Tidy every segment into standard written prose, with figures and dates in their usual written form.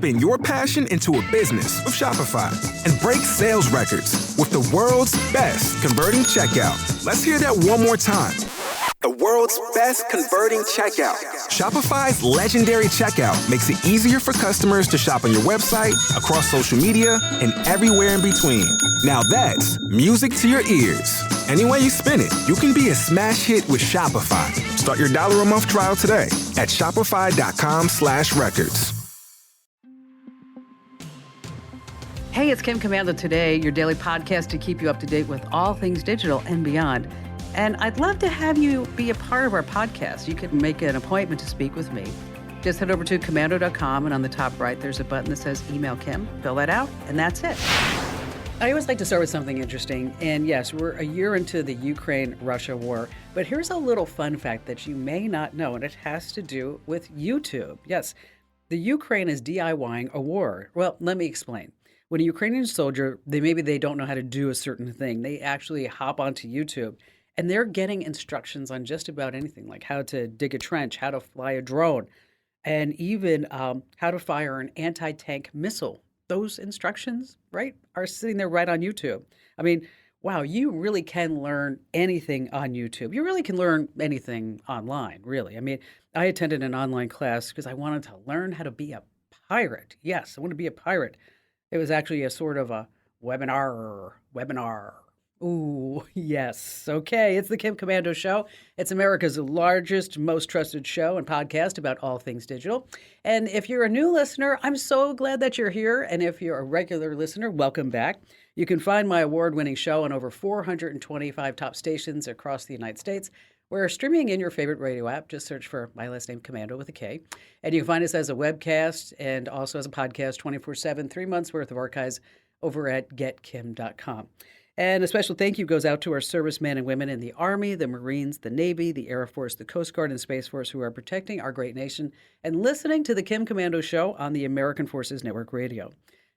Spin your passion into a business with Shopify and break sales records with the world's best converting checkout. Let's hear that one more time. The world's best converting checkout. Shopify's legendary checkout makes it easier for customers to shop on your website, across social media, and everywhere in between. Now that's music to your ears. Any way you spin it, you can be a smash hit with Shopify. Start your $1 a month trial today at shopify.com/records. Hey, it's Kim Komando today, your daily podcast to keep you up to date with all things digital and beyond. And I'd love to have you be a part of our podcast. You can make an appointment to speak with me. Just head over to komando.com, and on the top right, there's a button that says Email Kim. Fill that out, and that's it. I always like to start with something interesting. And yes, we're a year into the Ukraine-Russia war. But here's a little fun fact that you may not know, and it has to do with YouTube. Yes, the Ukraine is DIYing a war. Well, let me explain. When a Ukrainian soldier, they don't know how to do a certain thing, they actually hop onto YouTube. And they're getting instructions on just about anything, like how to dig a trench, how to fly a drone, and even how to fire an anti-tank missile. Those instructions, right, are sitting there right on YouTube. I mean, wow, you really can learn anything on YouTube. You really can learn anything online, really. I mean, I attended an online class because I wanted to learn how to be a pirate. Yes, I want to be a pirate. It was actually a sort of a webinar. Ooh, yes. Okay, it's the Kim Komando Show. It's America's largest, most trusted show and podcast about all things digital. And if you're a new listener, I'm so glad that you're here. And if you're a regular listener, welcome back. You can find my award-winning show on over 425 top stations across the United States. We're streaming in your favorite radio app. Just search for my last name, Komando, with a K. And you can find us as a webcast and also as a podcast 24/7, 3 months worth of archives over at getkim.com. And a special thank you goes out to our servicemen and women in the Army, the Marines, the Navy, the Air Force, the Coast Guard, and Space Force who are protecting our great nation and listening to the Kim Komando Show on the American Forces Network Radio.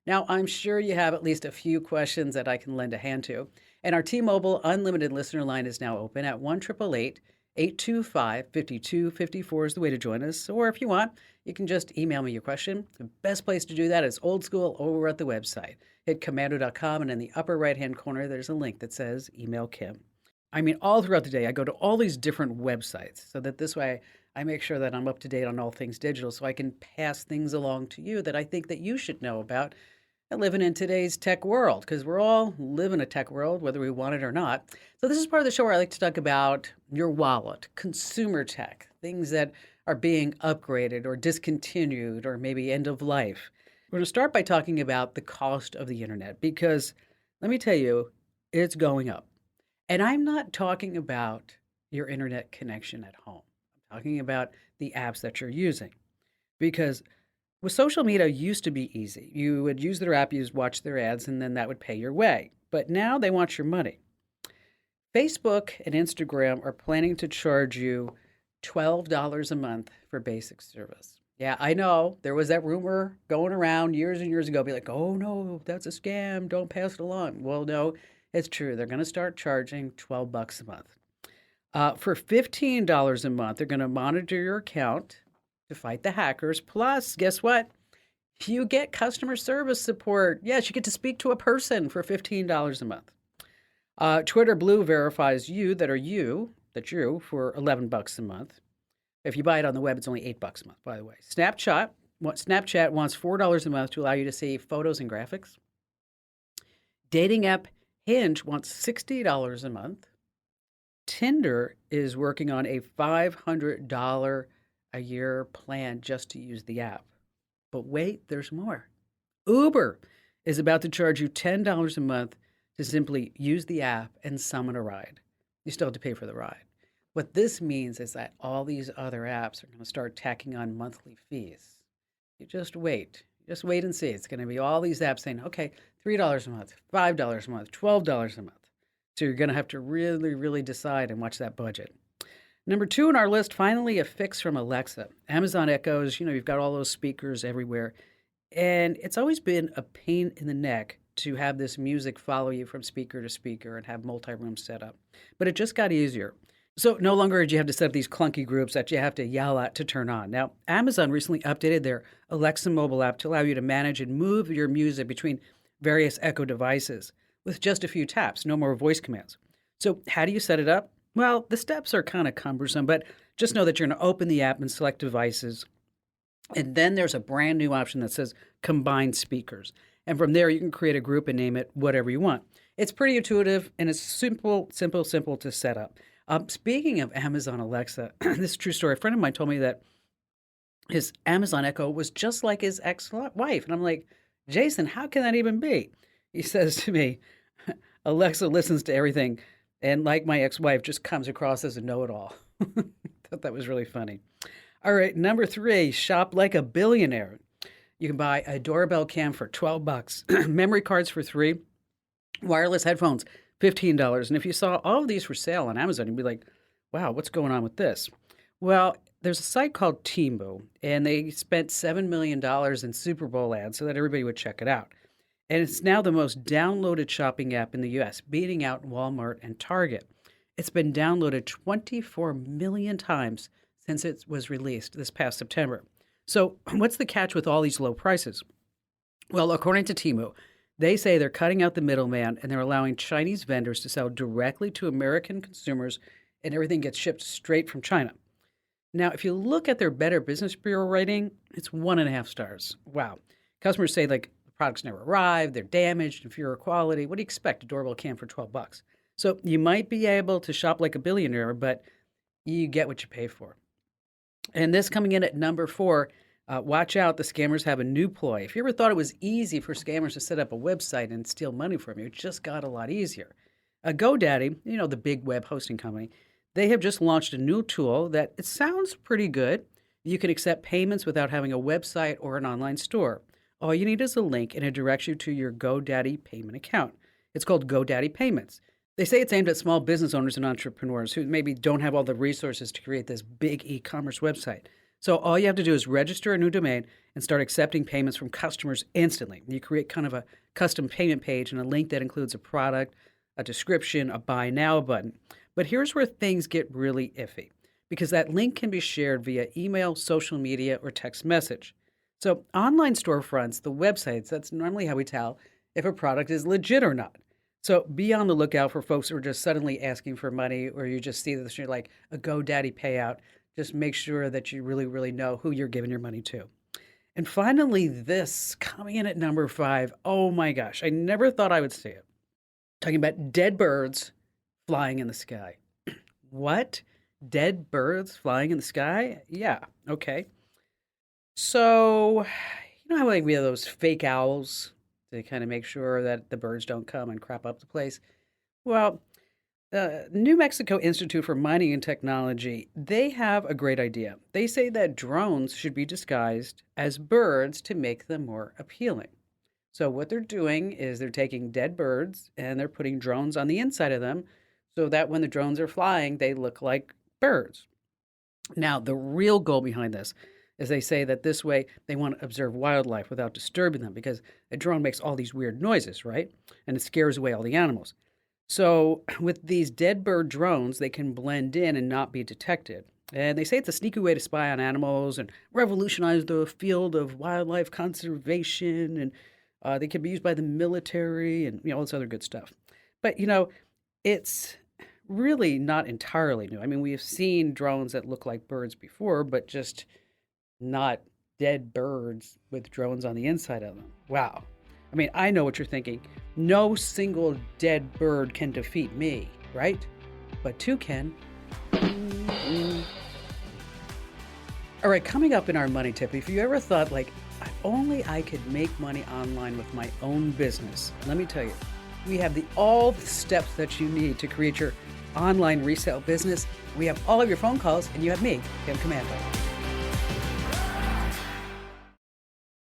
Now, I'm sure you have at least a few questions that I can lend a hand to. And our T-Mobile Unlimited listener line is now open at 1-888-825-5254 is the way to join us. Or if you want, you can just email me your question. The best place to do that is old school over at the website. Hit komando.com, and in the upper right-hand corner, there's a link that says Email Kim. I mean, all throughout the day, I go to all these different websites so that this way I make sure that I'm up to date on all things digital so I can pass things along to you that I think that you should know about living in today's tech world, because we're all living a tech world, whether we want it or not. So this is part of the show where I like to talk about your wallet, consumer tech, things that are being upgraded or discontinued or maybe end of life. We're going to start by talking about the cost of the internet because, let me tell you, it's going up. And I'm not talking about your internet connection at home. I'm talking about the apps that you're using. Because with social media, it used to be easy. You would use their app, you'd watch their ads, and then that would pay your way. But now they want your money. Facebook and Instagram are planning to charge you $12 a month for basic service. Yeah, I know. There was that rumor going around years and years ago, be like, oh no, that's a scam. Don't pass it along. Well, no, it's true. They're going to start charging $12 a month. For $15 a month, they're going to monitor your account to fight the hackers. Plus, guess what? You get customer service support. Yes, you get to speak to a person for $15 a month. Twitter Blue verifies you're for $11 a month. If you buy it on the web, it's only $8 a month, by the way. Snapchat wants $4 a month to allow you to see photos and graphics. Dating app Hinge wants $60 a month. Tinder is working on a $500 a year plan just to use the app. But wait, there's more. Uber is about to charge you $10 a month to simply use the app and summon a ride. You still have to pay for the ride. What this means is that all these other apps are going to start tacking on monthly fees. You just wait. Just wait and see. It's going to be all these apps saying, okay, $3 a month, $5 a month, $12 a month. So you're going to have to really, really decide and watch that budget. Number 2 on our list, finally, a fix from Alexa. Amazon Echoes, you've got all those speakers everywhere. And it's always been a pain in the neck to have this music follow you from speaker to speaker and have multi-room set up. But it just got easier. So no longer do you have to set up these clunky groups that you have to yell at to turn on. Now, Amazon recently updated their Alexa mobile app to allow you to manage and move your music between various Echo devices with just a few taps, no more voice commands. So how do you set it up? Well, the steps are kind of cumbersome, but just know that you're going to open the app and select devices. And then there's a brand new option that says combined speakers. And from there, you can create a group and name it whatever you want. It's pretty intuitive and it's simple to set up. Speaking of Amazon Alexa, this is a true story. A friend of mine told me that his Amazon Echo was just like his ex-wife. And I'm like, Jason, how can that even be? He says to me, Alexa listens to everything. And like my ex-wife, just comes across as a know-it-all. Thought that was really funny. All right, number 3, shop like a billionaire. You can buy a doorbell cam for $12, memory cards for $3, wireless headphones, $15. And if you saw all of these for sale on Amazon, you'd be like, wow, what's going on with this? Well, there's a site called Temu, and they spent $7 million in Super Bowl ads so that everybody would check it out. And it's now the most downloaded shopping app in the U.S., beating out Walmart and Target. It's been downloaded 24 million times since it was released this past September. So what's the catch with all these low prices? Well, according to Temu, they say they're cutting out the middleman and they're allowing Chinese vendors to sell directly to American consumers, and everything gets shipped straight from China. Now, if you look at their Better Business Bureau rating, it's 1.5 stars. Wow. Customers say, like, the products never arrived, they're damaged, inferior quality. What do you expect? A doorbell cam for $12. So you might be able to shop like a billionaire, but you get what you pay for. And this coming in at number 4, watch out, the scammers have a new ploy. If you ever thought it was easy for scammers to set up a website and steal money from you, it just got a lot easier. GoDaddy, the big web hosting company, they have just launched a new tool that it sounds pretty good. You can accept payments without having a website or an online store. All you need is a link and it directs you to your GoDaddy payment account. It's called GoDaddy Payments. They say it's aimed at small business owners and entrepreneurs who maybe don't have all the resources to create this big e-commerce website. So all you have to do is register a new domain and start accepting payments from customers instantly. You create kind of a custom payment page and a link that includes a product, a description, a buy now button. But here's where things get really iffy, because that link can be shared via email, social media, or text message. So online storefronts, the websites, that's normally how we tell if a product is legit or not. So be on the lookout for folks who are just suddenly asking for money, or you just see this like a GoDaddy payout. Just make sure that you really, really know who you're giving your money to. And finally, this coming in at number 5. Oh my gosh, I never thought I would see it. Talking about dead birds flying in the sky. What? Dead birds flying in the sky? Yeah, okay. So, how like we have those fake owls to kind of make sure that the birds don't come and crap up the place? Well, the New Mexico Institute for Mining and Technology, they have a great idea. They say that drones should be disguised as birds to make them more appealing. So what they're doing is they're taking dead birds and they're putting drones on the inside of them so that when the drones are flying, they look like birds. Now, the real goal behind this is they say that this way they want to observe wildlife without disturbing them, because a drone makes all these weird noises, right? And it scares away all the animals. So with these dead bird drones, they can blend in and not be detected. And they say it's a sneaky way to spy on animals and revolutionize the field of wildlife conservation. And they can be used by the military and all this other good stuff. But, it's really not entirely new. I mean, we have seen drones that look like birds before, but just not dead birds with drones on the inside of them. Wow. I mean, I know what you're thinking. No single dead bird can defeat me, right? But 2 can. All right, coming up in our money tip, if you ever thought, like, if only I could make money online with my own business, let me tell you, we have all the steps that you need to create your online resale business. We have all of your phone calls, and you have me, Kim Commando.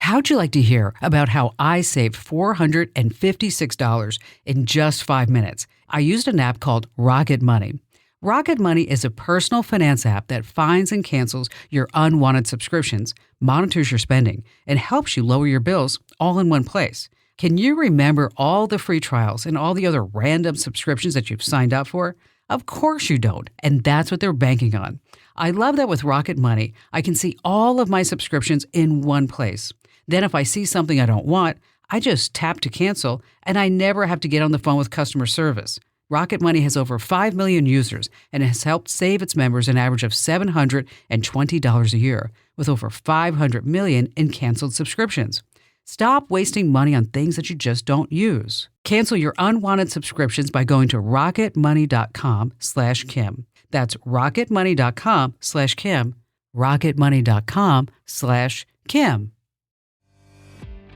How'd you like to hear about how I saved $456 in just 5 minutes? I used an app called Rocket Money. Rocket Money is a personal finance app that finds and cancels your unwanted subscriptions, monitors your spending, and helps you lower your bills all in one place. Can you remember all the free trials and all the other random subscriptions that you've signed up for? Of course you don't, and that's what they're banking on. I love that with Rocket Money, I can see all of my subscriptions in one place. Then if I see something I don't want, I just tap to cancel, and I never have to get on the phone with customer service. Rocket Money has over 5 million users and has helped save its members an average of $720 a year, with over 500 million in canceled subscriptions. Stop wasting money on things that you just don't use. Cancel your unwanted subscriptions by going to rocketmoney.com/Kim. That's rocketmoney.com/Kim. rocketmoney.com/Kim.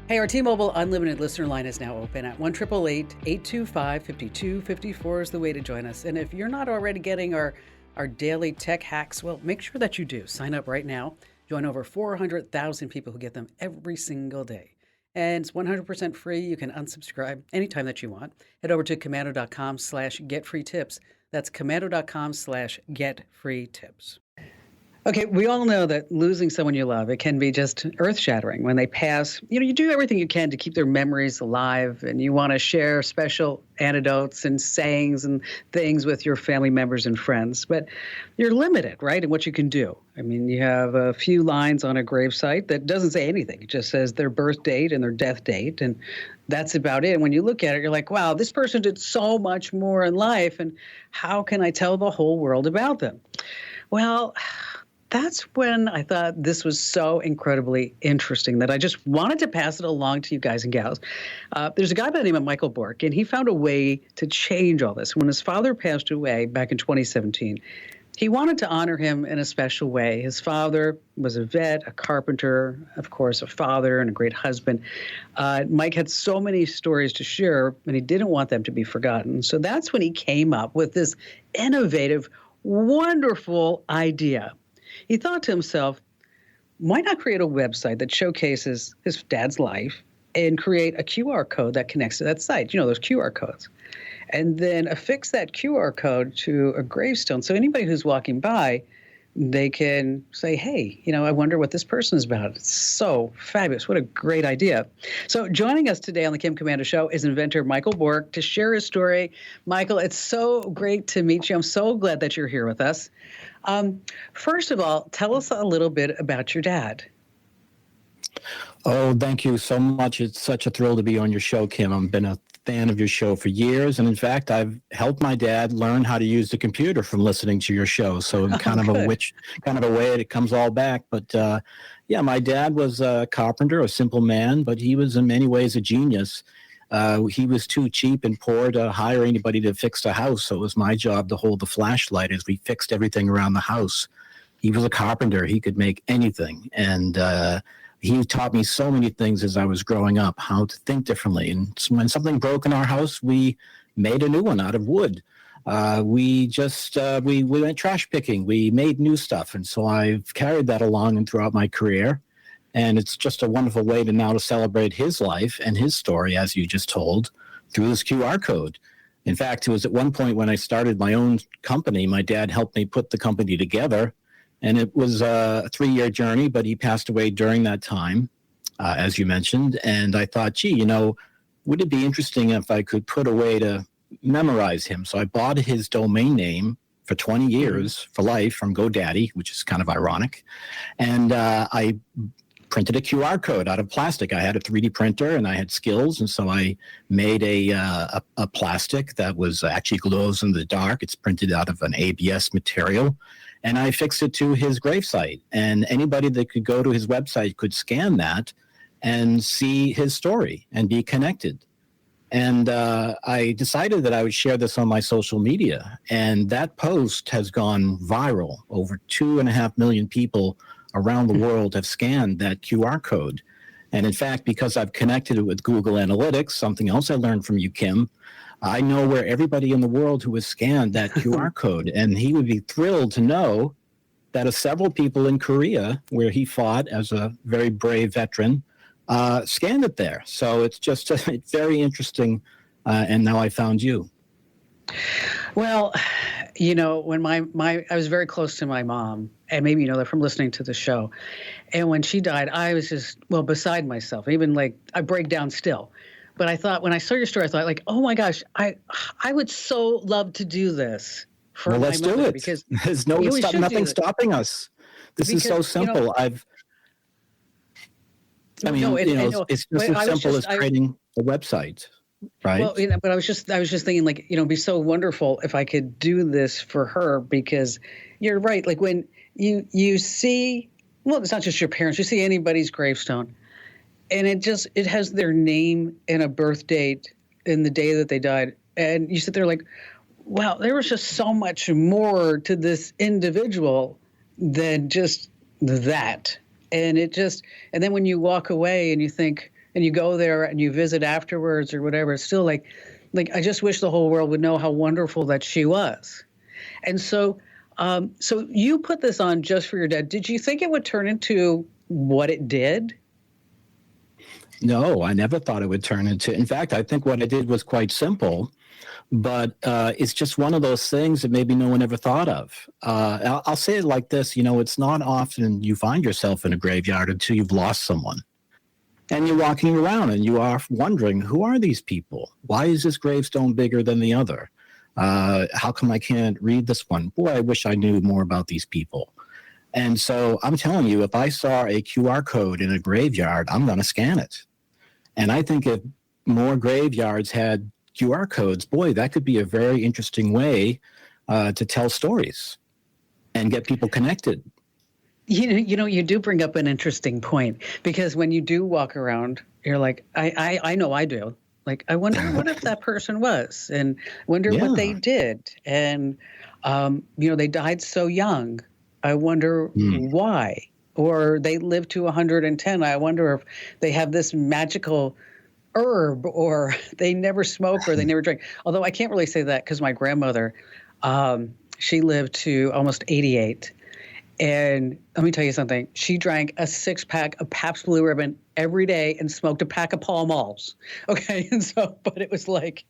Hey, our T-Mobile Unlimited listener line is now open at 1-888-825-5254 is the way to join us. And if you're not already getting our daily tech hacks, well, make sure that you do. Sign up right now. Join over 400,000 people who get them every single day. And it's 100% free. You can unsubscribe anytime that you want. Head over to commando.com/getfreetips. That's commando.com/getfreetips. Okay, we all know that losing someone you love, it can be just earth-shattering when they pass. You do everything you can to keep their memories alive, and you want to share special anecdotes and sayings and things with your family members and friends. But you're limited, right, in what you can do. I mean, you have a few lines on a gravesite that doesn't say anything. It just says their birth date and their death date, and that's about it. And when you look at it, you're like, wow, this person did so much more in life, and how can I tell the whole world about them? Well, that's when I thought this was so incredibly interesting that I just wanted to pass it along to you guys and gals. There's a guy by the name of Michael Bork, and he found a way to change all this. When his father passed away back in 2017, he wanted to honor him in a special way. His father was a vet, a carpenter, of course, a father, and a great husband. Mike had so many stories to share, and he didn't want them to be forgotten. So that's when he came up with this innovative, wonderful idea. He thought to himself, why not create a website that showcases his dad's life and create a QR code that connects to that site? You know, those QR codes. And then affix that QR code to a gravestone. So anybody who's walking by, they can say, hey, I wonder what this person is about. It's so fabulous. What a great idea. So joining us today on the Kim Komando Show is inventor Michael Bork to share his story. Michael, it's so great to meet you. I'm so glad that you're here with us. First of all, tell us a little bit about your dad. Oh, thank you so much. It's such a thrill to be on your show, Kim. I've been a fan of your show for years. And in fact, I've helped my dad learn how to use the computer from listening to your show. So kind of a way it comes all back. But yeah, my dad was a carpenter, a simple man, but he was in many ways a genius. He was too cheap and poor to hire anybody to fix the house. So it was my job to hold the flashlight as we fixed everything around the house. He was a carpenter. He could make anything. And he taught me so many things as I was growing up, how to think differently. And when something broke in our house, we made a new one out of wood. We went trash picking. We made new stuff. And so I've carried that along and throughout my career. And it's just a wonderful way to celebrate his life and his story, as you just told, through this QR code. In fact, it was at one point when I started my own company, my dad helped me put the company together. And it was a 3-year journey, but he passed away during that time, as you mentioned. And I thought, gee, would it be interesting if I could put a way to memorize him? So I bought his domain name for 20 years for life from GoDaddy, which is kind of ironic. And I printed a QR code out of plastic. I had a 3D printer and I had skills. And so I made a plastic that was actually glows in the dark. It's printed out of an ABS material. And I fixed it to his gravesite. And anybody that could go to his website could scan that and see his story and be connected. And I decided that I would share this on my social media. And that post has gone viral. Over 2.5 million people around the world have scanned that QR code. And in fact, because I've connected it with Google Analytics, something else I learned from you, Kim, I know where everybody in the world who has scanned that QR code. And he would be thrilled to know that several people in Korea, where he fought as a very brave veteran, scanned it there. So it's just it's very interesting. And now I found you. Well, when I was very close to my mom, and maybe you know that from listening to the show. And when she died, I was just, beside myself. Even I break down still. But I thought, when I saw your story, I thought oh my gosh, I would so love to do this for Well, my let's do mother it. because There's we should do nothing that stopping us. This is so because simple. I no, mean, I know. it's just But as I was simple just as creating a website, right? well, but I was just thinking like, it'd be so wonderful if I could do this for her because you're right. Like when you see, well, it's not just your parents, you see anybody's gravestone and it has their name and a birth date and the day that they died. And you sit there like, wow, there was just so much more to this individual than just that. And and then when you walk away and you think, and you go there and you visit afterwards or whatever, it's still like I just wish the whole world would know how wonderful that she was. And so you put this on just for your dad. Did you think it would turn into what it did? No, I never thought it would turn into. In fact, I think what I did was quite simple, but it's just one of those things that maybe no one ever thought of. I'll say it like this: it's not often you find yourself in a graveyard until you've lost someone. And you're walking around and you are wondering, who are these people? Why is this gravestone bigger than the other? How come I can't read this one? Boy, I wish I knew more about these people. And so I'm telling you, if I saw a QR code in a graveyard, I'm going to scan it. And I think if more graveyards had QR codes, boy, that could be a very interesting way to tell stories and get people connected. You do bring up an interesting point because when you do walk around, you're like, I know I do. Like, I wonder what if that person was, and wonder what they did, and they died so young. I wonder why, or they lived to 110. I wonder if they have this magical herb, or they never smoke, or they never drink. Although I can't really say that because my grandmother, she lived to almost 88. And let me tell you something. She drank a 6-pack of Pabst Blue Ribbon every day and smoked a pack of Pall Malls. Okay. And so, but it was like,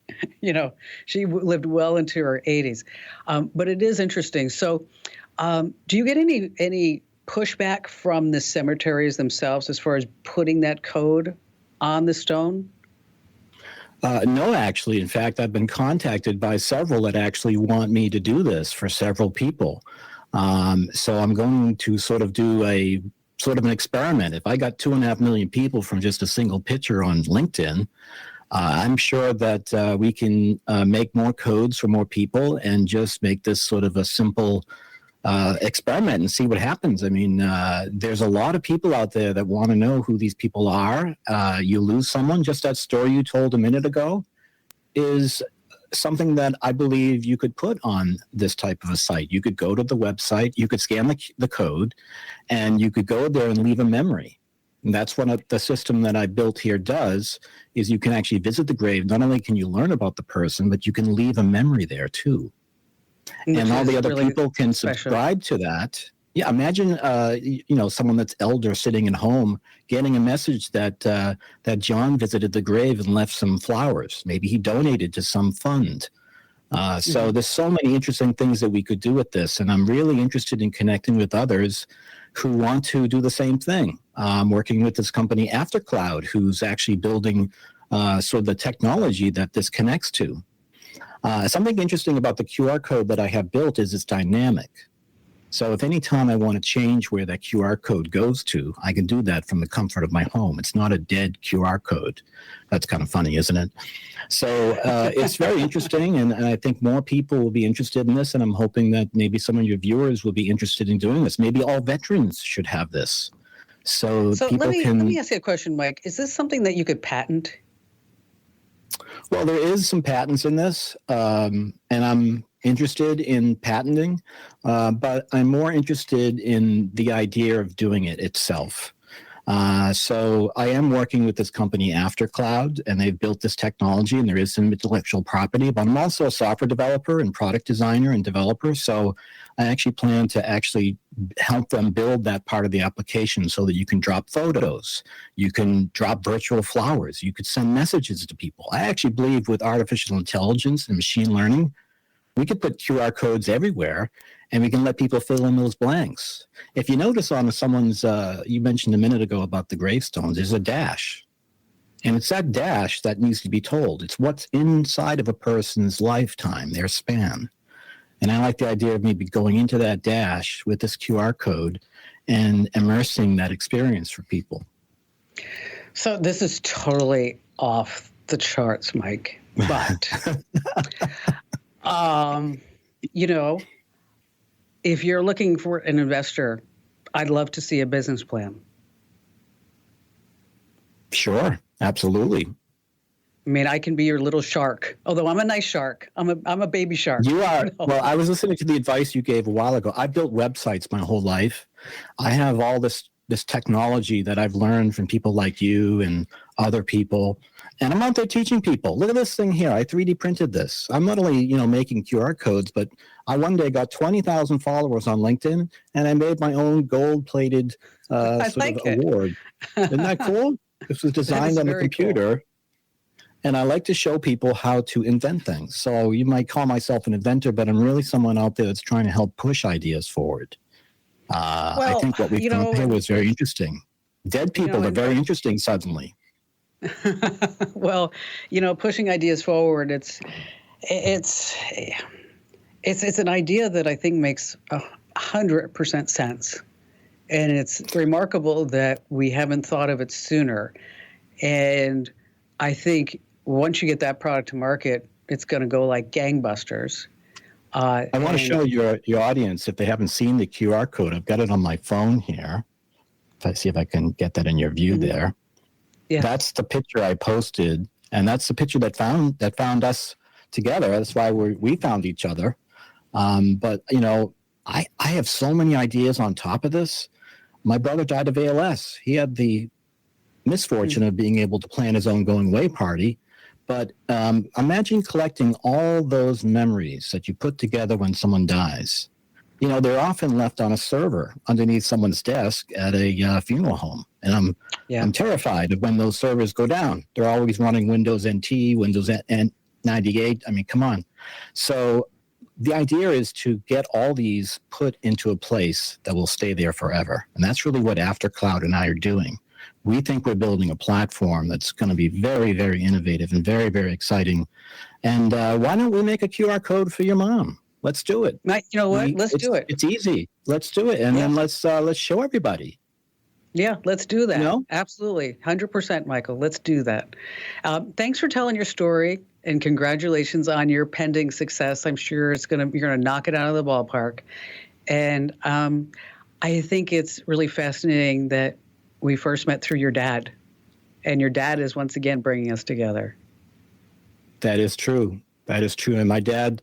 she lived well into her 80s. But it is interesting. So do you get any pushback from the cemeteries themselves as far as putting that code on the stone? No, actually. In fact, I've been contacted by several that actually want me to do this for several people. So I'm going to sort of do an experiment. If I got 2.5 million people from just a single picture on LinkedIn, I'm sure that we can make more codes for more people and just make this sort of a simple experiment and see what happens. I mean, there's a lot of people out there that want to know who these people are. You lose someone, just that story you told a minute ago is something that I believe you could put on this type of a site. You could go to the website, you could scan the code, and you could go there and leave a memory. And that's what the system that I built here does, is you can actually visit the grave. Not only can you learn about the person, but you can leave a memory there too. And all the other really people can subscribe to that. Yeah, imagine someone that's elder sitting at home getting a message that John visited the grave and left some flowers. Maybe he donated to some fund. So there's so many interesting things that we could do with this, and I'm really interested in connecting with others who want to do the same thing. I'm working with this company Aftercloud, who's actually building sort of the technology that this connects to. Something interesting about the QR code that I have built is it's dynamic. So if any time I want to change where that QR code goes to, I can do that from the comfort of my home. It's not a dead QR code. That's kind of funny, isn't it? So it's very interesting, and I think more people will be interested in this, and I'm hoping that maybe some of your viewers will be interested in doing this. Maybe all veterans should have this. So people let me ask you a question, Mike. Is this something that you could patent? Well, there is some patents in this, and I'm interested in patenting, but I'm more interested in the idea of doing it itself. So I am working with this company Aftercloud, and they've built this technology, and there is some intellectual property, but I'm also a software developer and product designer and developer. So I actually plan to help them build that part of the application so that you can drop photos, you can drop virtual flowers, you could send messages to people. I actually believe with artificial intelligence and machine learning, we could put QR codes everywhere, and we can let people fill in those blanks. If you notice on someone's, you mentioned a minute ago about the gravestones, there's a dash. And it's that dash that needs to be told. It's what's inside of a person's lifetime, their span. And I like the idea of maybe going into that dash with this QR code and immersing that experience for people. So this is totally off the charts, Mike. But, if you're looking for an investor, I'd love to see a business plan. Sure, absolutely. I mean, I can be your little shark, although I'm a nice shark. I'm a baby shark. You are. No. Well, I was listening to the advice you gave a while ago. I built websites my whole life. I have all this technology that I've learned from people like you and other people. And I'm out there teaching people. Look at this thing here. I 3D printed this. I'm not only, making QR codes, but I one day got 20,000 followers on LinkedIn, and I made my own gold-plated award. Isn't that cool? This was designed on the computer. Cool. And I like to show people how to invent things. So you might call myself an inventor, but I'm really someone out there that's trying to help push ideas forward. I think what we've done here was very interesting. Dead people are very interesting suddenly. Well, pushing ideas forward, it's an idea that I think makes 100% sense. And it's remarkable that we haven't thought of it sooner. And I think once you get that product to market, it's going to go like gangbusters. I want to show your audience, if they haven't seen the QR code, I've got it on my phone here. If I see if I can get that in your view there. Yeah. That's the picture I posted, and that's the picture that found us together. That's why we found each other. But I have so many ideas on top of this. My brother died of ALS. He had the misfortune of being able to plan his own going away party. But imagine collecting all those memories that you put together when someone dies. They're often left on a server underneath someone's desk at a funeral home. And I'm terrified of when those servers go down. They're always running Windows NT, Windows 98. I mean, come on. So the idea is to get all these put into a place that will stay there forever. And that's really what AfterCloud and I are doing. We think we're building a platform that's going to be very, very innovative and very, very exciting. And why don't we make a QR code for your mom? Let's do it. You know what? Let's do it. It's easy. Let's do it. And then let's show everybody. Yeah, let's do that. Absolutely. 100%, Michael. Let's do that. Thanks for telling your story, and congratulations on your pending success. I'm sure you're going to knock it out of the ballpark. And I think it's really fascinating that we first met through your dad, and your dad is once again bringing us together. That is true. And my dad,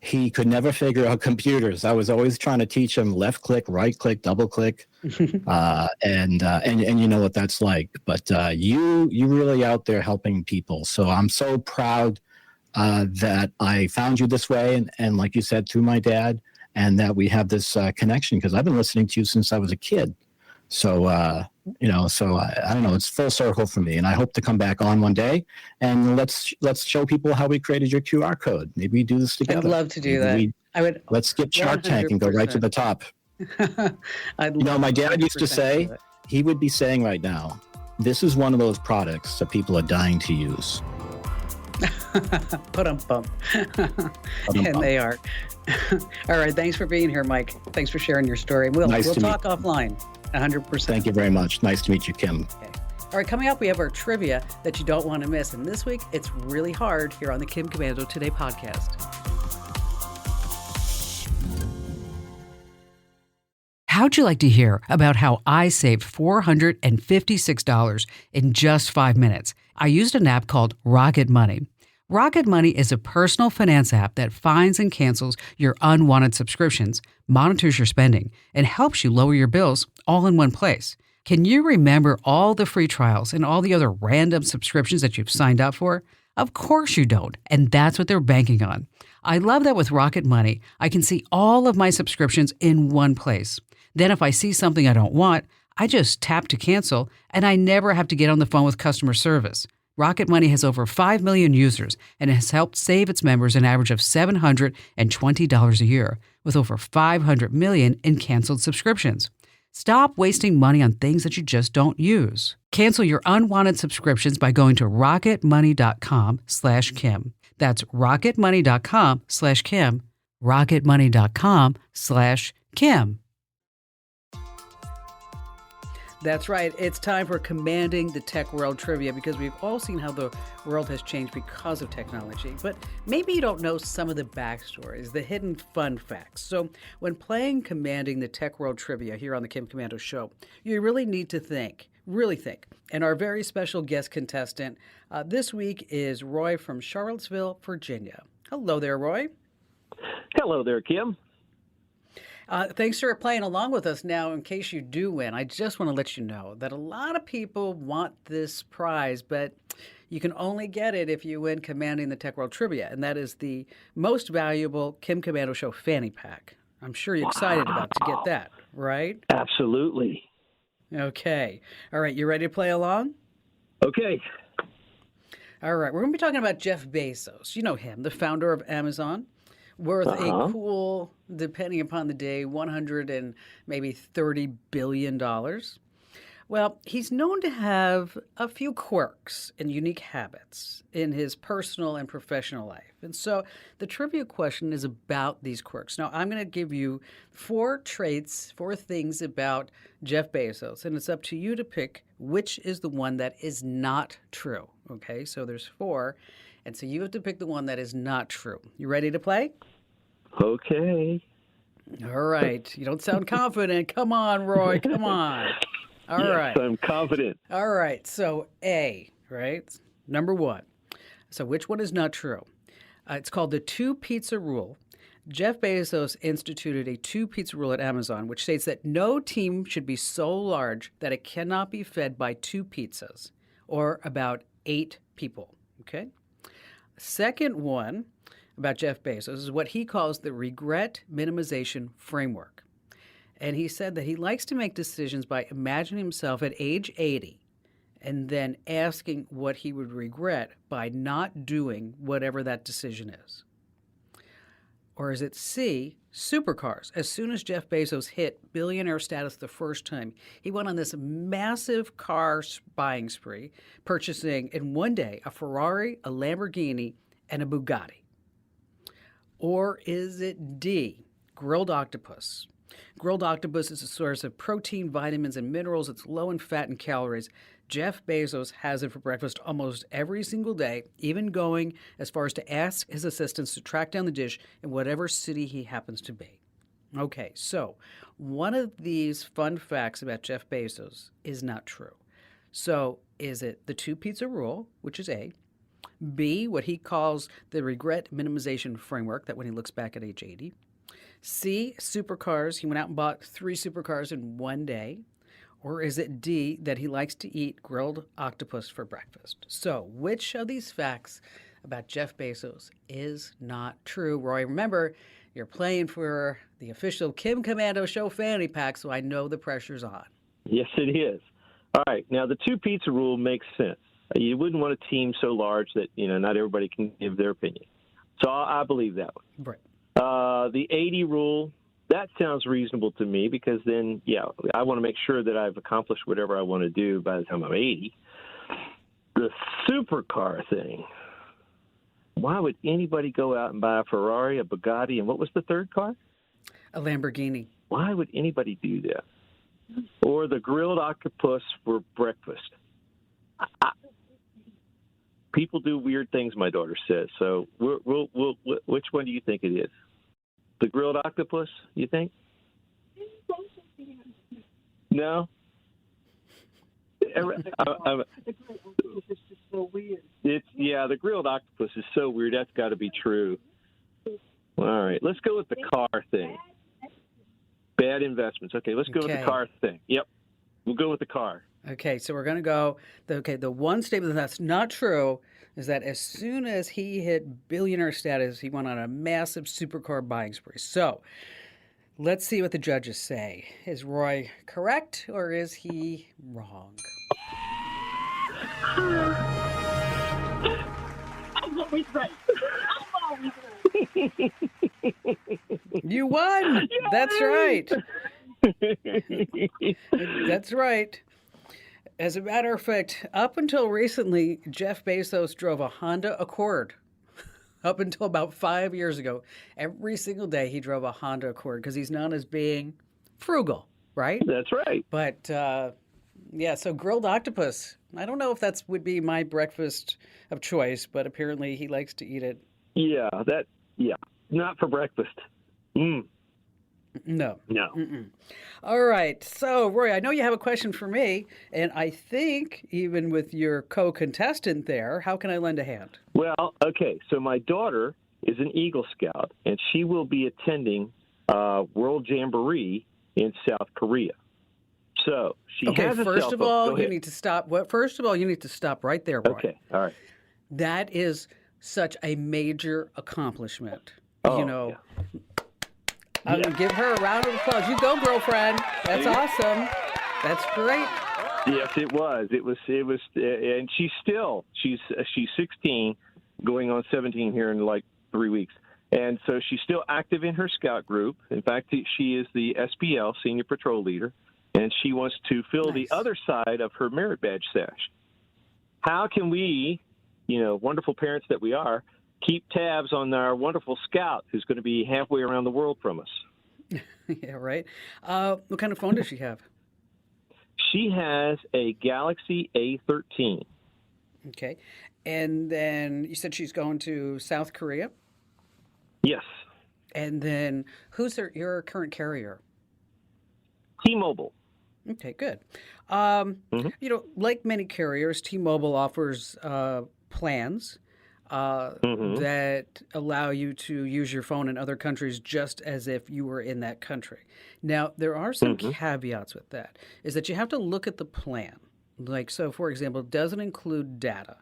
he could never figure out computers. I was always trying to teach him left click, right click, double click. And you know what that's like. But you really out there helping people. So I'm so proud that I found you this way. And like you said, through my dad, and that we have this connection, because I've been listening to you since I was a kid. So, I don't know, it's full circle for me, and I hope to come back on one day and let's show people how we created your QR code. Maybe we do this together. I'd love to do that. Let's get Shark Tank and go right to the top. My dad used to say, he would be saying right now, this is one of those products that people are dying to use. Put-em-bump. And they are. All right. Thanks for being here, Mike. Thanks for sharing your story. We'll talk offline. 100%. Thank you very much. Nice to meet you, Kim. Okay. All right, coming up, we have our trivia that you don't want to miss. And this week, it's really hard here on the Kim Komando Today podcast. How'd you like to hear about how I saved $456 in just 5 minutes? I used an app called Rocket Money. Rocket Money is a personal finance app that finds and cancels your unwanted subscriptions, monitors your spending, and helps you lower your bills all in one place. Can you remember all the free trials and all the other random subscriptions that you've signed up for? Of course you don't, and that's what they're banking on. I love that with Rocket Money, I can see all of my subscriptions in one place. Then if I see something I don't want, I just tap to cancel, and I never have to get on the phone with customer service. Rocket Money has over 5 million users and has helped save its members an average of $720 a year, with over 500 million in canceled subscriptions. Stop wasting money on things that you just don't use. Cancel your unwanted subscriptions by going to rocketmoney.com/Kim. That's rocketmoney.com/Kim. rocketmoney.com/Kim. That's right. It's time for Commanding the Tech World Trivia, because we've all seen how the world has changed because of technology. But maybe you don't know some of the backstories, the hidden fun facts. So when playing Commanding the Tech World Trivia here on the Kim Komando Show, you really need to think, really think. And our very special guest contestant this week is Roy from Charlottesville, Virginia. Hello there, Roy. Hello there, Kim. Thanks for playing along with us. Now, in case you do win, I just want to let you know that a lot of people want this prize, but you can only get it if you win Commanding the Tech World Trivia, and that is the most valuable Kim Komando Show fanny pack. I'm sure you're excited about to get that, right? Absolutely. Okay. All right, you ready to play along? Okay. All right, we're going to be talking about Jeff Bezos. You know him, the founder of Amazon. Worth a cool, depending upon the day, $100 and maybe $30 billion. Well, he's known to have a few quirks and unique habits in his personal and professional life. And so the trivia question is about these quirks. Now, I'm going to give you 4 traits, 4 things about Jeff Bezos, and it's up to you to pick which is the one that is not true. Okay, so there's 4. And so you have to pick the one that is not true. You ready to play? Okay. All right. You don't sound confident. Come on, Roy. Come on. All right. Yes, I'm confident. All right. So A, right? Number 1. So which one is not true? It's called the 2-pizza rule. Jeff Bezos instituted a 2-pizza rule at Amazon, which states that no team should be so large that it cannot be fed by 2 pizzas, or about 8 people. Okay? Second one about Jeff Bezos is what he calls the regret minimization framework. And he said that he likes to make decisions by imagining himself at age 80 and then asking what he would regret by not doing whatever that decision is. Or is it C, supercars? As soon as Jeff Bezos hit billionaire status the first time, he went on this massive car buying spree, purchasing in one day a Ferrari, a Lamborghini, and a Bugatti. Or is it D, grilled octopus? Grilled octopus is a source of protein, vitamins, and minerals. It's low in fat and calories. Jeff Bezos has it for breakfast almost every single day, even going as far as to ask his assistants to track down the dish in whatever city he happens to be. Okay, so one of these fun facts about Jeff Bezos is not true. So is it the 2-pizza rule, which is A, B, what he calls the regret minimization framework, that when he looks back at age 80, C, supercars, he went out and bought 3 supercars in one day, or is it D, that he likes to eat grilled octopus for breakfast? So which of these facts about Jeff Bezos is not true? Roy, remember, you're playing for the official Kim Komando Show fanny pack, so I know the pressure's on. Yes, it is. All right. Now, the 2-pizza rule makes sense. You wouldn't want a team so large that, not everybody can give their opinion. So I believe that one. Right. The 80 rule, that sounds reasonable to me, because then, I want to make sure that I've accomplished whatever I want to do by the time I'm 80. The supercar thing, why would anybody go out and buy a Ferrari, a Bugatti, and what was the third car? A Lamborghini. Why would anybody do that? Or the grilled octopus for breakfast. People do weird things, my daughter says. So which one do you think it is? The grilled octopus, you think? No? The grilled octopus is so weird. That's got to be true. All right, let's go with the car thing. Bad investments. Okay, let's go with the car thing. Yep, we'll go with the car. Okay, so we're going to go, the one statement that's not true is that as soon as he hit billionaire status, he went on a massive supercar buying spree. So let's see what the judges say. Is Roy correct or is he wrong? I'm always right. You won! Yay! That's right. That's right. As a matter of fact, up until recently, Jeff Bezos drove a Honda Accord. up until about 5 years ago, every single day he drove a Honda Accord because he's known as being frugal, right? That's right. But yeah, so grilled octopus. I don't know if that would be my breakfast of choice, but apparently he likes to eat it. Yeah, not for breakfast. No. No. All right. So, Roy, I know you have a question for me, and I think even with your co-contestant there, how can I lend a hand? Well, okay. So my daughter is an Eagle Scout, and she will be attending World Jamboree in South Korea. So she has a first cell of phone. all, Go you ahead. need to stop. First of all, you need to stop right there, Roy. Okay. All right. That is such a major accomplishment. Oh, you know, I'm going to give her a round of applause. You go, girlfriend. That's awesome. That's great. Yes, it was. It was, and she's 16, going on 17 here in like 3 weeks. And so she's still active in her scout group. In fact, she is the SPL, Senior Patrol Leader, and she wants to fill the other side of her merit badge stash. How can we, wonderful parents that we are, keep tabs on our wonderful scout who's going to be halfway around the world from us? Yeah, right. What kind of phone does she have? She has a Galaxy A13. Okay. And then you said she's going to South Korea? Yes. And then who's your current carrier? T-Mobile. Okay, good. Like many carriers, T-Mobile offers plans that allow you to use your phone in other countries just as if you were in that country. Now, there are some caveats with that, is that you have to look at the plan. Like, so for example, it doesn't include data.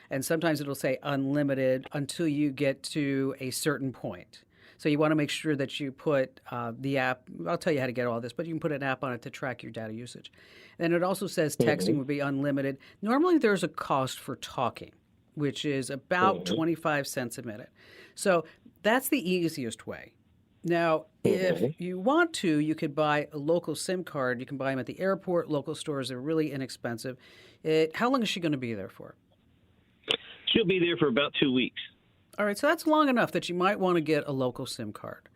And sometimes it'll say unlimited until you get to a certain point. So you want to make sure that you put the app, I'll tell you how to get all this, but you can put an app on it to track your data usage. And it also says texting would be unlimited. Normally there's a cost for talking, which is about 25 cents a minute. So that's the easiest way. Now, if you want to, you could buy a local SIM card. You can buy them at the airport. Local stores are really inexpensive. How long is she going to be there for? She'll be there for about 2 weeks. All right, so that's long enough that you might want to get a local SIM card.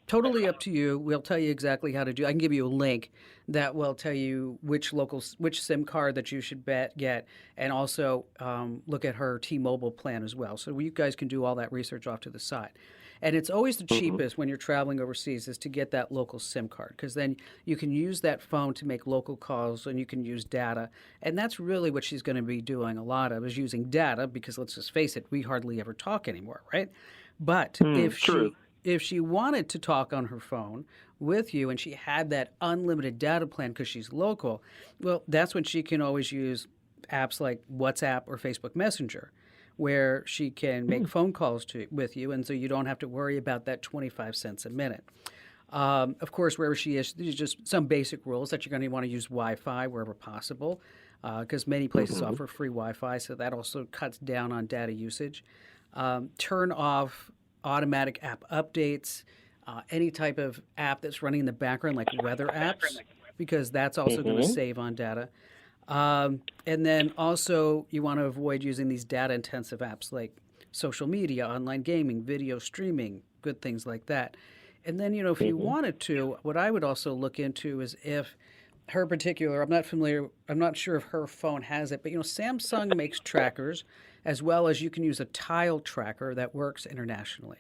Totally up to you. We'll tell you exactly how to do. I can give you a link that will tell you which SIM card that you should get, and also look at her T-Mobile plan as well. So you guys can do all that research off to the side. And it's always the cheapest when you're traveling overseas is to get that local SIM card, because then you can use that phone to make local calls and you can use data. And that's really what she's going to be doing a lot of, is using data, because let's just face it, we hardly ever talk anymore, right? But if she wanted to talk on her phone with you and she had that unlimited data plan because she's local, well, that's when she can always use apps like WhatsApp or Facebook Messenger, where she can make phone calls with you, and so you don't have to worry about that 25 cents a minute. Of course, wherever she is, there's just some basic rules that you're going to want to use Wi-Fi wherever possible, because many places offer free Wi-Fi, so that also cuts down on data usage. Turn off automatic app updates, any type of app that's running in the background, like weather apps, because that's also going to save on data. And then also you want to avoid using these data-intensive apps like social media, online gaming, video streaming, good things like that. And then, if you wanted to, what I would also look into is if her particular, I'm not sure if her phone has it, but, Samsung makes trackers, as well as you can use a tile tracker that works internationally.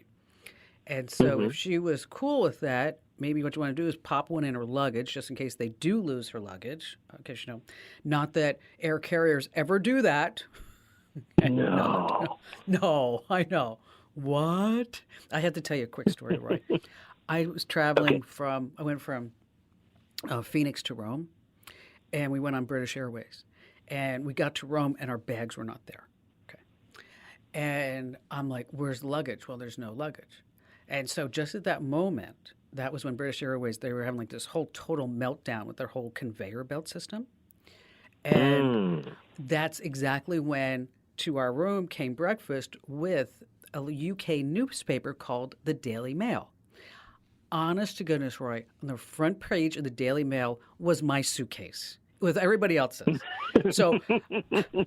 And so if she was cool with that, maybe what you want to do is pop one in her luggage just in case they do lose her luggage. Because, not that air carriers ever do that. No, I know. What? I have to tell you a quick story, Roy. I was traveling I went from Phoenix to Rome, and we went on British Airways. And we got to Rome, and our bags were not there. Okay. And I'm like, where's the luggage? Well, there's no luggage. And so just at that moment, that was when British Airways, they were having like this whole total meltdown with their whole conveyor belt system. And that's exactly when to our room came breakfast with a UK newspaper called the Daily Mail. Honest to goodness, Roy, on the front page of the Daily Mail was my suitcase. It with everybody else's. So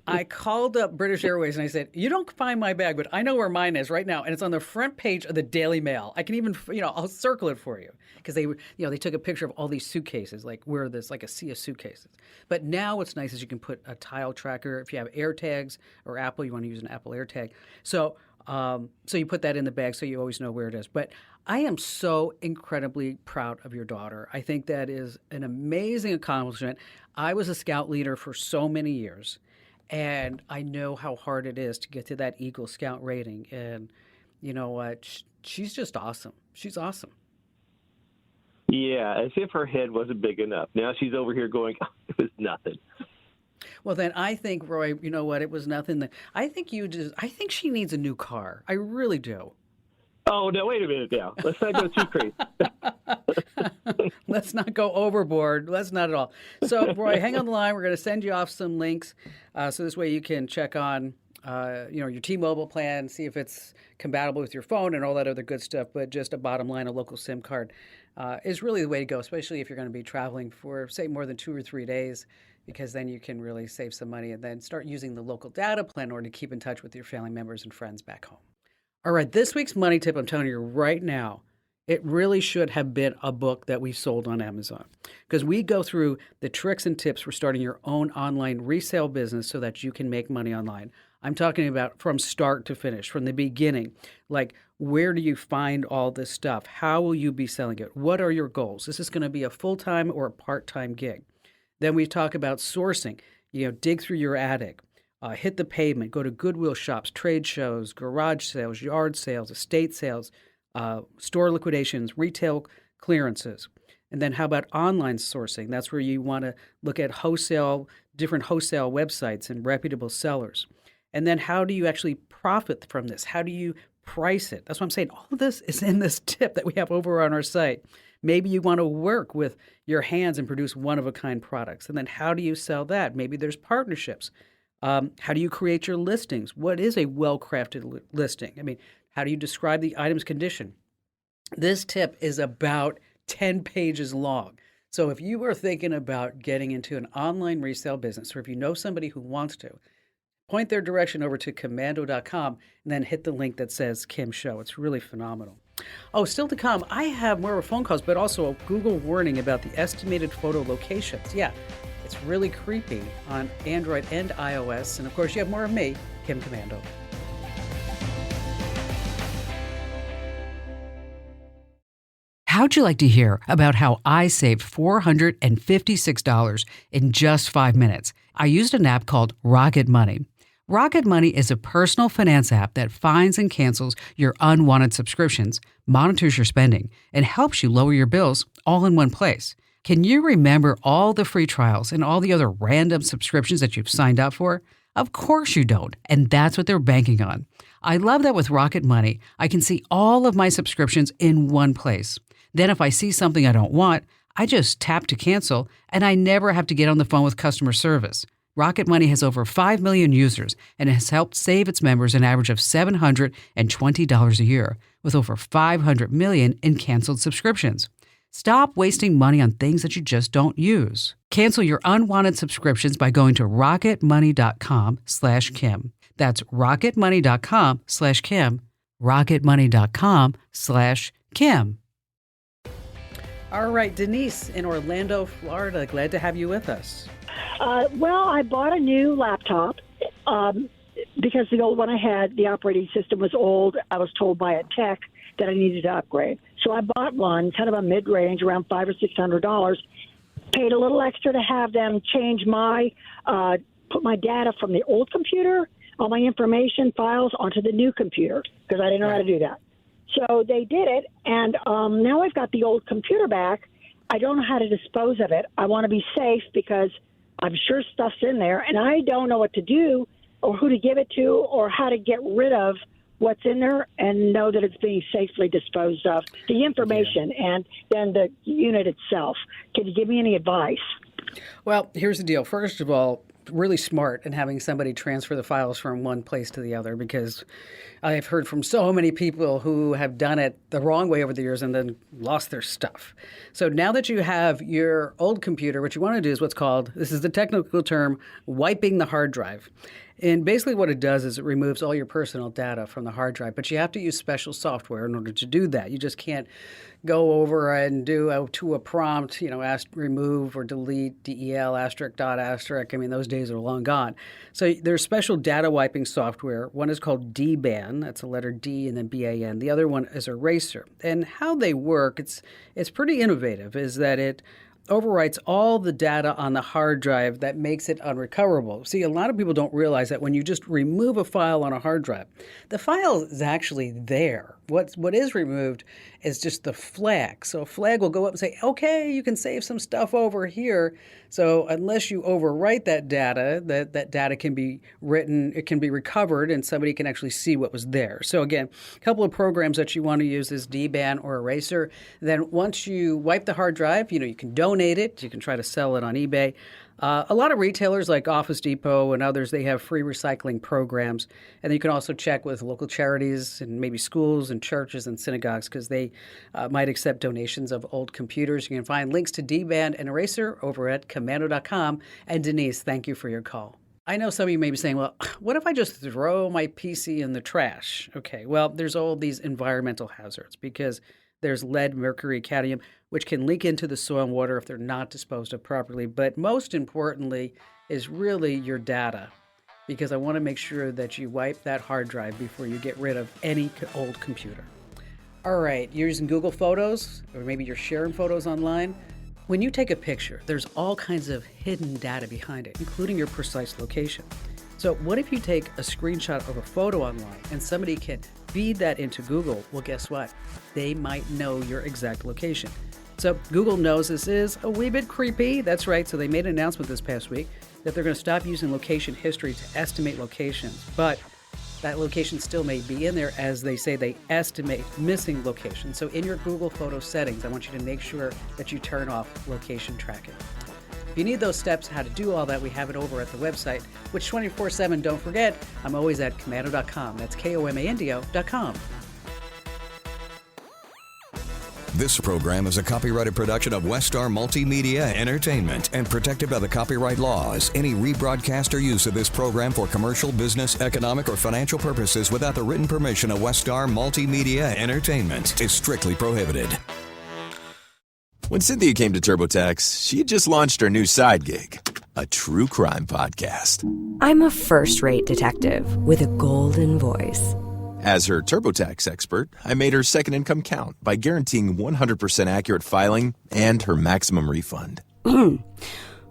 I called up British Airways and I said, you don't find my bag, but I know where mine is right now. And it's on the front page of the Daily Mail. I can even, I'll circle it for you. Because they took a picture of all these suitcases, like where there's like a sea of suitcases. But now what's nice is you can put a tile tracker. If you have AirTags or Apple, you want to use an Apple AirTag. So you put that in the bag so you always know where it is. But I am so incredibly proud of your daughter. I think that is an amazing accomplishment. I was a scout leader for so many years, and I know how hard it is to get to that Eagle Scout rating. And you know what? She's just awesome. She's awesome. Yeah, as if her head wasn't big enough. Now she's over here going, oh, it was nothing. Well, then I think, Roy, you know what? It was nothing. I think she needs a new car. I really do. Oh, no, wait a minute now. Let's not go too crazy. Let's not go overboard. Let's not at all. So, Roy, hang on the line. We're going to send you off some links. So this way you can check on your T-Mobile plan, see if it's compatible with your phone and all that other good stuff. But just a bottom line, a local SIM card is really the way to go, especially if you're going to be traveling for, say, more than 2 or 3 days, because then you can really save some money and then start using the local data plan in order to keep in touch with your family members and friends back home. All right, this week's money tip, I'm telling you right now, it really should have been a book that we sold on Amazon, because we go through the tricks and tips for starting your own online resale business so that you can make money online. I'm talking about from start to finish, from the beginning. Like, where do you find all this stuff? How will you be selling it? What are your goals? Is this going to be a full-time or a part-time gig? Then we talk about sourcing. Dig through your attic, hit the pavement, go to Goodwill shops, trade shows, garage sales, yard sales, estate sales, store liquidations, retail clearances. And then how about online sourcing? That's where you want to look at different wholesale websites and reputable sellers. And then how do you actually profit from this? How do you price it? That's what I'm saying. All of this is in this tip that we have over on our site. Maybe you want to work with your hands and produce one-of-a-kind products. And then how do you sell that? Maybe there's partnerships. How do you create your listings? What is a well-crafted listing? I mean, how do you describe the item's condition? This tip is about 10 pages long. So if you are thinking about getting into an online resale business, or if you know somebody who wants to, point their direction over to commando.com and then hit the link that says Kim Show. It's really phenomenal. Oh, still to come, I have more phone calls, but also a Google warning about the estimated photo locations. Yeah, it's really creepy on Android and iOS. And of course, you have more of me, Kim Commando. How'd you like to hear about how I saved $456 in just 5 minutes? I used an app called Rocket Money. Rocket Money is a personal finance app that finds and cancels your unwanted subscriptions, monitors your spending, and helps you lower your bills all in one place. Can you remember all the free trials and all the other random subscriptions that you've signed up for? Of course you don't, and that's what they're banking on. I love that with Rocket Money, I can see all of my subscriptions in one place. Then if I see something I don't want, I just tap to cancel, and I never have to get on the phone with customer service. Rocket Money has over 5 million users and has helped save its members an average of $720 a year, with over 500 million in canceled subscriptions. Stop wasting money on things that you just don't use. Cancel your unwanted subscriptions by going to rocketmoney.com/Kim. That's rocketmoney.com/Kim. rocketmoney.com/Kim. All right, Denise in Orlando, Florida. Glad to have you with us. Well, I bought a new laptop because the old one I had, the operating system was old. I was told by a tech that I needed to upgrade. So I bought one, kind of a mid-range, around $500 or $600. Paid a little extra to have them change put my data from the old computer, all my information files, onto the new computer because I didn't know how to do that. So they did it, and now I've got the old computer back. I don't know how to dispose of it. I want to be safe because I'm sure stuff's in there, and I don't know what to do or who to give it to or how to get rid of what's in there and know that it's being safely disposed of, the information and then the unit itself. Can you give me any advice? Well, here's the deal. First of all, really smart in having somebody transfer the files from one place to the other, because I've heard from so many people who have done it the wrong way over the years and then lost their stuff. So now that you have your old computer, what you want to do is what's called, this is the technical term, wiping the hard drive. And basically what it does is it removes all your personal data from the hard drive, but you have to use special software in order to do that. You just can't go over and do to a prompt, remove or delete del asterisk dot asterisk. I mean, those days are long gone. So there's special data wiping software. One is called DBAN. That's the letter D and then BAN. The other one is Eraser. And how they work, it's pretty innovative, is that it overwrites all the data on the hard drive that makes it unrecoverable. See, a lot of people don't realize that when you just remove a file on a hard drive, the file is actually there. What is removed is just the flag. So a flag will go up and say, okay, you can save some stuff over here. So unless you overwrite that data, that data can be written, it can be recovered, and somebody can actually see what was there. So again, a couple of programs that you want to use is DBAN or Eraser. Then once you wipe the hard drive, you can donate it. You can try to sell it on eBay. A lot of retailers like Office Depot and others, they have free recycling programs. And then you can also check with local charities and maybe schools and churches and synagogues, because they might accept donations of old computers. You can find links to DBAN and Eraser over at Commando.com. And Denise, thank you for your call. I know some of you may be saying, well, what if I just throw my PC in the trash? Okay, well, there's all these environmental hazards, because there's lead, mercury, cadmium, which can leak into the soil and water if they're not disposed of properly. But most importantly is really your data, because I want to make sure that you wipe that hard drive before you get rid of any old computer. All right, you're using Google Photos, or maybe you're sharing photos online. When you take a picture, there's all kinds of hidden data behind it, including your precise location. So what if you take a screenshot of a photo online and somebody can feed that into Google? Well, guess what? They might know your exact location. So Google knows this is a wee bit creepy. That's right. So they made an announcement this past week that they're going to stop using location history to estimate locations. But that location still may be in there, as they say they estimate missing locations. So in your Google Photo settings, I want you to make sure that you turn off location tracking. If you need those steps, how to do all that, we have it over at the website, which 24/7, don't forget, I'm always at Commando.com. That's Komando.com. This program is a copyrighted production of Westar Multimedia Entertainment and protected by the copyright laws. Any rebroadcast or use of this program for commercial, business, economic, or financial purposes without the written permission of Westar Multimedia Entertainment is strictly prohibited. When Cynthia came to TurboTax, she had just launched her new side gig, a true crime podcast. I'm a first-rate detective with a golden voice. As her TurboTax expert, I made her second income count by guaranteeing 100% accurate filing and her maximum refund.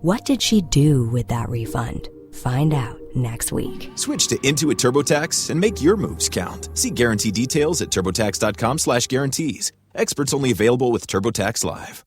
What did she do with that refund? Find out next week. Switch to Intuit TurboTax and make your moves count. See guarantee details at TurboTax.com/guarantees. Experts only available with TurboTax Live.